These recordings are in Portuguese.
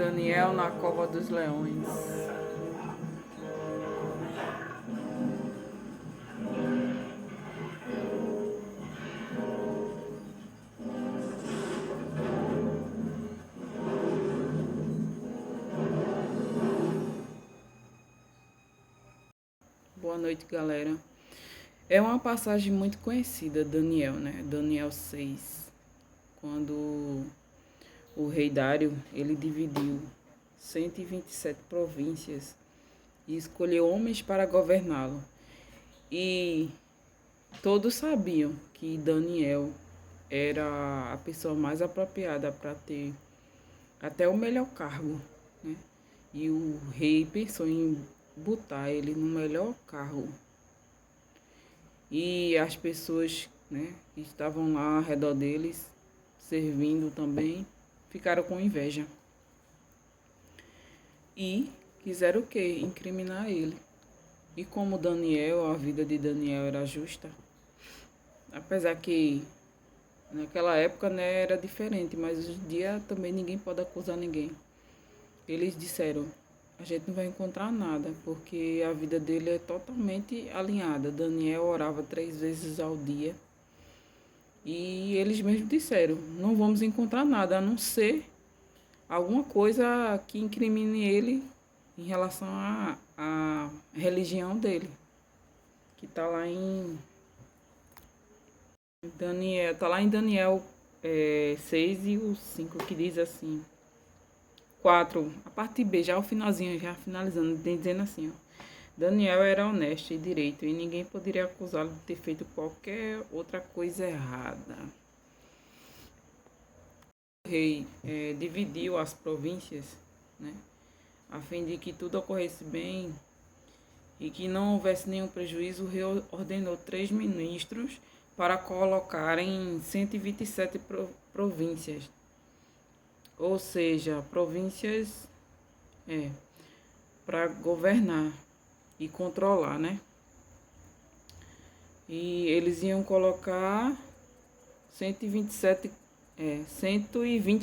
Daniel na cova dos leões. Boa noite, galera. É uma passagem muito conhecida, Daniel, né? Daniel 6, quando o rei Dário, ele dividiu 127 províncias e escolheu homens para governá-lo. E todos sabiam que Daniel era a pessoa mais apropriada para ter até o melhor cargo, né? E o rei pensou em botar ele no melhor cargo. E as pessoas, né, que estavam lá ao redor deles, servindo também, ficaram com inveja. E quiseram o quê? Incriminar ele. E como Daniel, a vida de Daniel era justa, apesar que naquela época, né, era diferente, mas hoje em dia também ninguém pode acusar ninguém. Eles disseram, a gente não vai encontrar nada, porque a vida dele é totalmente alinhada. Daniel orava 3 vezes ao dia. E eles mesmos disseram, não vamos encontrar nada, a não ser alguma coisa que incrimine ele em relação à religião dele. Que está lá em Daniel, tá lá em Daniel 6 e o 5, que diz assim. 4, a parte B, já o finalzinho, já finalizando, dizendo assim, ó. Daniel era honesto e direito, e ninguém poderia acusá-lo de ter feito qualquer outra coisa errada. O rei dividiu as províncias, né, a fim de que tudo ocorresse bem e que não houvesse nenhum prejuízo. O rei ordenou 3 ministros para colocarem 127 províncias. Ou seja, províncias para governar e controlar, né? E eles iam colocar 120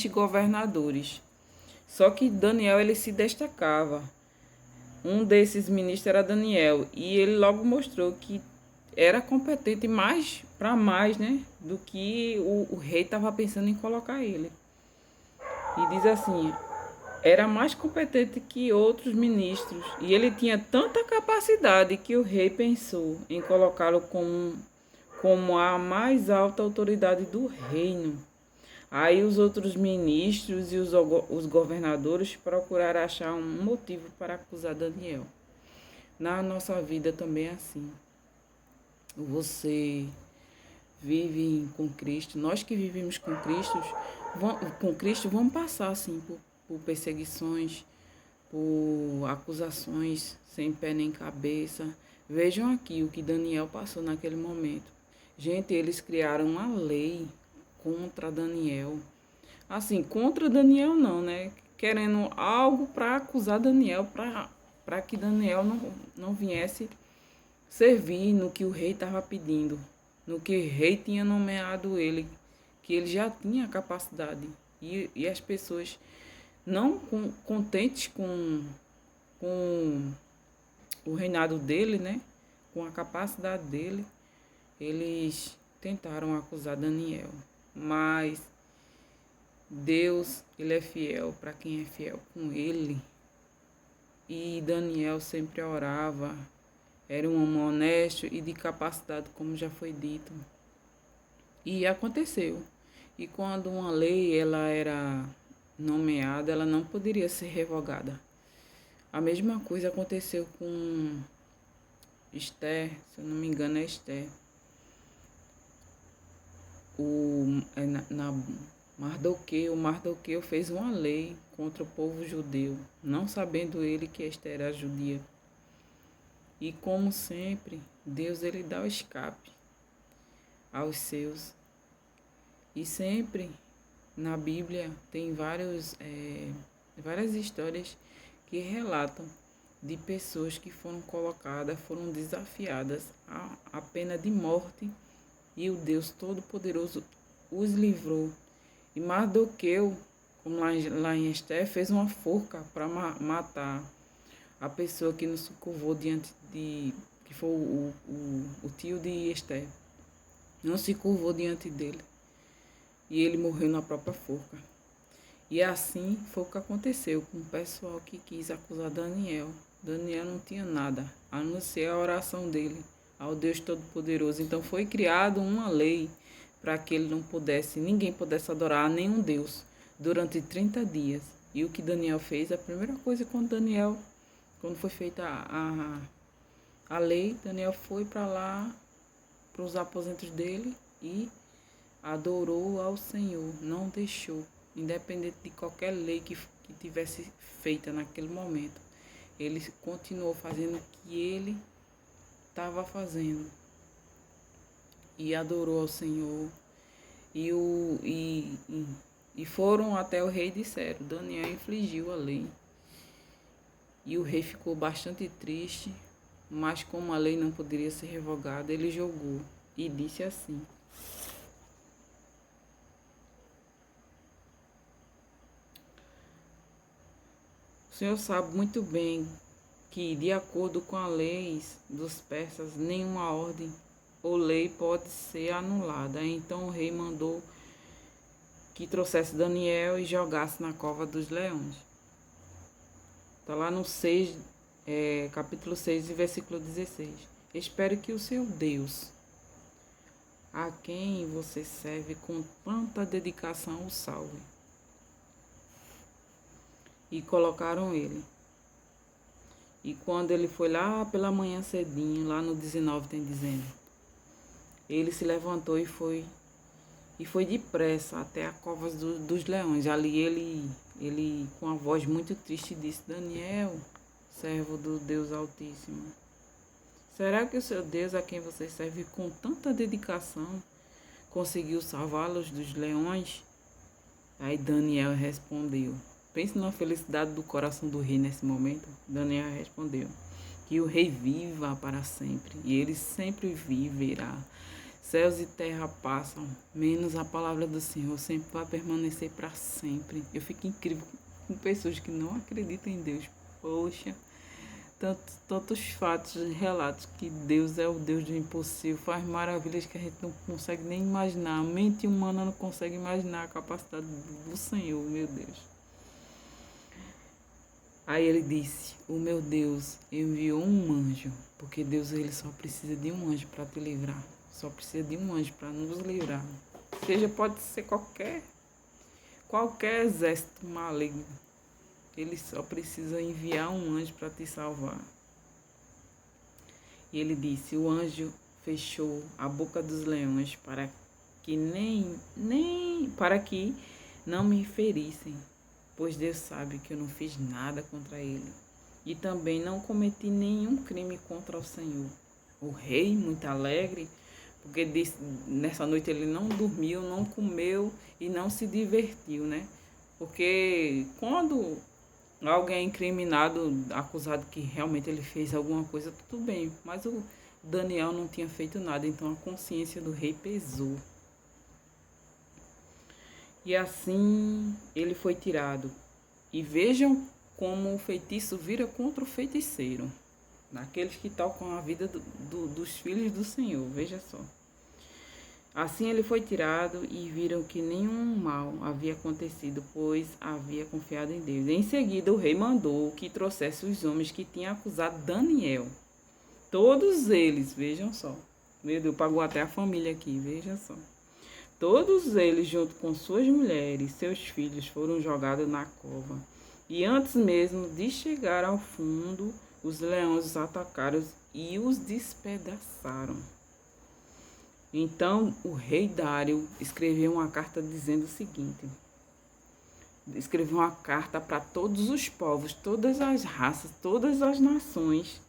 governadores. Só que Daniel, ele se destacava. Um desses ministros era Daniel, e ele logo mostrou que era competente para mais, né, do que o rei estava pensando em colocar ele. E diz assim, era mais competente que outros ministros, e ele tinha tanta capacidade que o rei pensou em colocá-lo como a mais alta autoridade do reino. Aí os outros ministros e os governadores procuraram achar um motivo para acusar Daniel. Na nossa vida também é assim. Você vive com Cristo, nós que vivemos com Cristo, vamos passar assim por perseguições, por acusações sem pé nem cabeça. Vejam aqui o que Daniel passou naquele momento. Gente, eles criaram uma lei contra Daniel. Assim, contra Daniel não, né? Querendo algo para acusar Daniel, para que Daniel não viesse servir no que o rei estava pedindo, no que o rei tinha nomeado ele, que ele já tinha capacidade. E as pessoas não contentes com o reinado dele, né? Com a capacidade dele, eles tentaram acusar Daniel. Mas Deus, ele é fiel para quem é fiel com ele. E Daniel sempre orava. Era um homem honesto e de capacidade, como já foi dito. E aconteceu. E quando uma lei ela era nomeada, ela não poderia ser revogada. A mesma coisa aconteceu com Esther, se eu não me engano é Esther. Mardoqueu fez uma lei contra o povo judeu, não sabendo ele que Esther era judia. E como sempre, Deus ele dá o escape aos seus. E sempre na Bíblia tem várias histórias que relatam de pessoas que foram colocadas, foram desafiadas à pena de morte, e o Deus Todo-Poderoso os livrou. E Mardoqueu, como lá em Esther, fez uma forca para matar a pessoa que nos curvou diante de... que foi o tio de Esther. Não se curvou diante dele. E ele morreu na própria forca. E assim foi o que aconteceu com o pessoal que quis acusar Daniel. Daniel não tinha nada, a não ser a oração dele ao Deus Todo-Poderoso. Então foi criada uma lei para que ele não pudesse, ninguém pudesse adorar a nenhum Deus durante 30 dias. E o que Daniel fez, a primeira coisa quando foi feita a lei, Daniel foi para lá, para os aposentos dele e adorou ao Senhor, não deixou, independente de qualquer lei que tivesse feita naquele momento. Ele continuou fazendo o que ele estava fazendo e adorou ao Senhor. E foram até o rei e disseram: Daniel infligiu a lei. E o rei ficou bastante triste, mas como a lei não poderia ser revogada, ele julgou e disse assim: o Senhor sabe muito bem que, de acordo com as leis dos persas, nenhuma ordem ou lei pode ser anulada. Então o rei mandou que trouxesse Daniel e jogasse na cova dos leões. Está lá no capítulo 6, versículo 16. Espero que o seu Deus, a quem você serve com tanta dedicação, o salve. E colocaram ele. E quando ele foi lá pela manhã cedinho, lá no 19 tem dizendo, ele se levantou e foi depressa até a cova dos leões. Ali ele com a voz muito triste disse: Daniel, servo do Deus Altíssimo, será que o seu Deus, a quem você serve com tanta dedicação, conseguiu salvá-los dos leões? Aí Daniel respondeu. Pense na felicidade do coração do rei nesse momento. Daniel respondeu: que o rei viva para sempre, e ele sempre viverá. Céus e terra passam, menos a palavra do Senhor sempre vai permanecer para sempre. Eu fico incrível com pessoas que não acreditam em Deus. Poxa, tantos fatos e relatos que Deus é o Deus do impossível, faz maravilhas que a gente não consegue nem imaginar. A mente humana não consegue imaginar a capacidade do Senhor, meu Deus. Aí ele disse: o meu Deus enviou um anjo, porque Deus ele só precisa de um anjo para te livrar. Só precisa de um anjo para nos livrar. Seja, pode ser qualquer exército maligno. Ele só precisa enviar um anjo para te salvar. E ele disse: o anjo fechou a boca dos leões para que para que não me ferissem, pois Deus sabe que eu não fiz nada contra ele. E também não cometi nenhum crime contra o Senhor. O rei, muito alegre, porque disse, nessa noite ele não dormiu, não comeu e não se divertiu, né? Porque quando alguém é incriminado, acusado que realmente ele fez alguma coisa, tudo bem. Mas o Daniel não tinha feito nada, então a consciência do rei pesou. E assim ele foi tirado. E vejam como o feitiço vira contra o feiticeiro. Naqueles que tocam a vida dos filhos do Senhor, veja só. Assim ele foi tirado e viram que nenhum mal havia acontecido, pois havia confiado em Deus. Em seguida o rei mandou que trouxesse os homens que tinham acusado Daniel. Todos eles, vejam só. Meu Deus, pagou até a família aqui, veja só. Todos eles, junto com suas mulheres e seus filhos, foram jogados na cova. E antes mesmo de chegar ao fundo, os leões os atacaram e os despedaçaram. Então o rei Dário escreveu uma carta dizendo o seguinte: escreveu uma carta para todos os povos, todas as raças, todas as nações,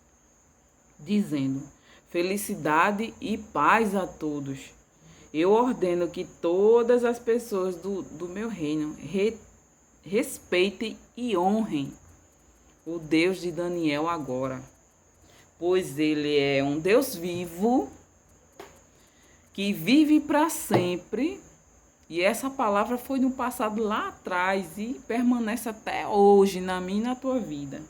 dizendo: felicidade e paz a todos. Eu ordeno que todas as pessoas do meu reino respeitem e honrem o Deus de Daniel agora, pois ele é um Deus vivo, que vive para sempre, E essa palavra foi no passado lá atrás e permanece até hoje na minha e na tua vida.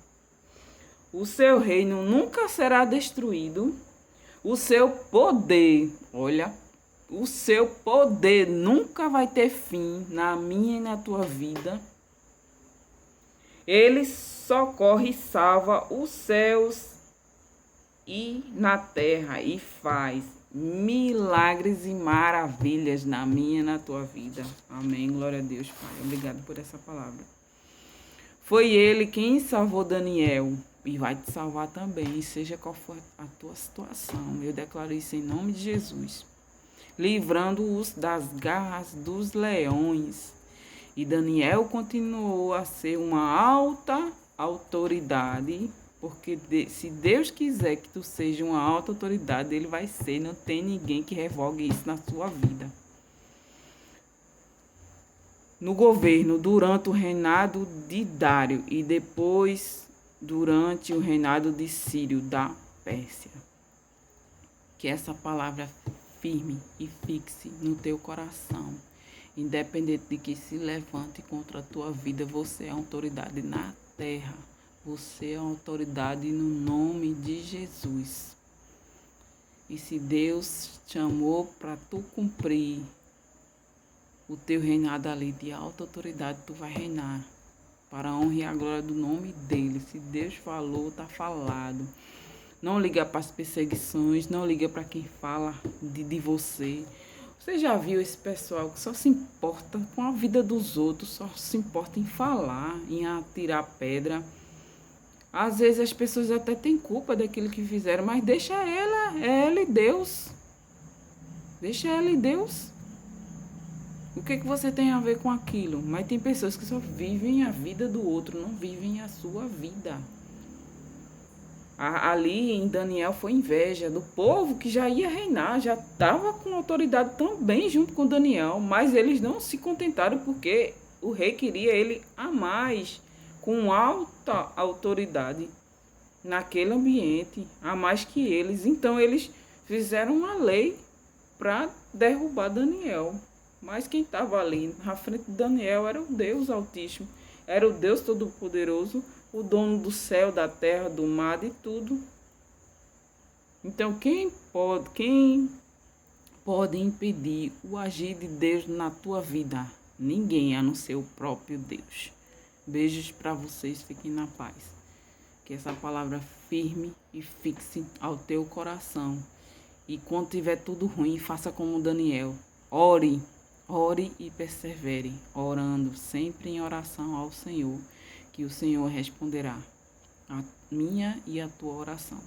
O seu reino nunca será destruído. O seu poder, olha, o seu poder nunca vai ter fim na minha e na tua vida. Ele socorre e salva os céus e na terra e faz milagres e maravilhas na minha e na tua vida. Amém. Glória a Deus, Pai. Obrigado por essa palavra. Foi ele quem salvou Daniel e vai te salvar também, seja qual for a tua situação. Eu declaro isso em nome de Jesus. Livrando-os das garras dos leões. E Daniel continuou a ser uma alta autoridade, porque se Deus quiser que tu seja uma alta autoridade, ele vai ser. Não tem ninguém que revogue isso na sua vida. No governo, durante o reinado de Dário e depois durante o reinado de Círio da Pérsia. Que essa palavra firme e fixe no teu coração. Independente de que se levante contra a tua vida, você é autoridade na terra. Você é autoridade no nome de Jesus. E se Deus te chamou para tu cumprir o teu reinado ali de alta autoridade, tu vai reinar para a honra e a glória do nome dele. Se Deus falou, está falado. Não liga para as perseguições, não liga para quem fala de você. Você já viu esse pessoal que só se importa com a vida dos outros, só se importa em falar, em atirar pedra? Às vezes as pessoas até têm culpa daquilo que fizeram, mas deixa ela e Deus. Deixa ela e Deus. O que você tem a ver com aquilo? Mas tem pessoas que só vivem a vida do outro, não vivem a sua vida. Ali em Daniel foi inveja do povo que já ia reinar, já estava com autoridade também junto com Daniel, mas eles não se contentaram porque o rei queria ele a mais, com alta autoridade naquele ambiente, a mais que eles. Então eles fizeram uma lei para derrubar Daniel. Mas quem estava ali na frente de Daniel era o Deus Altíssimo, era o Deus Todo-Poderoso, o dono do céu, da terra, do mar, de tudo. Então quem pode impedir o agir de Deus na tua vida? Ninguém, a não ser o próprio Deus. Beijos para vocês, fiquem na paz. Que essa palavra firme e fixe ao teu coração. E quando tiver tudo ruim, faça como Daniel. Ore e persevere, orando sempre em oração ao Senhor, que o Senhor responderá a minha e a tua oração.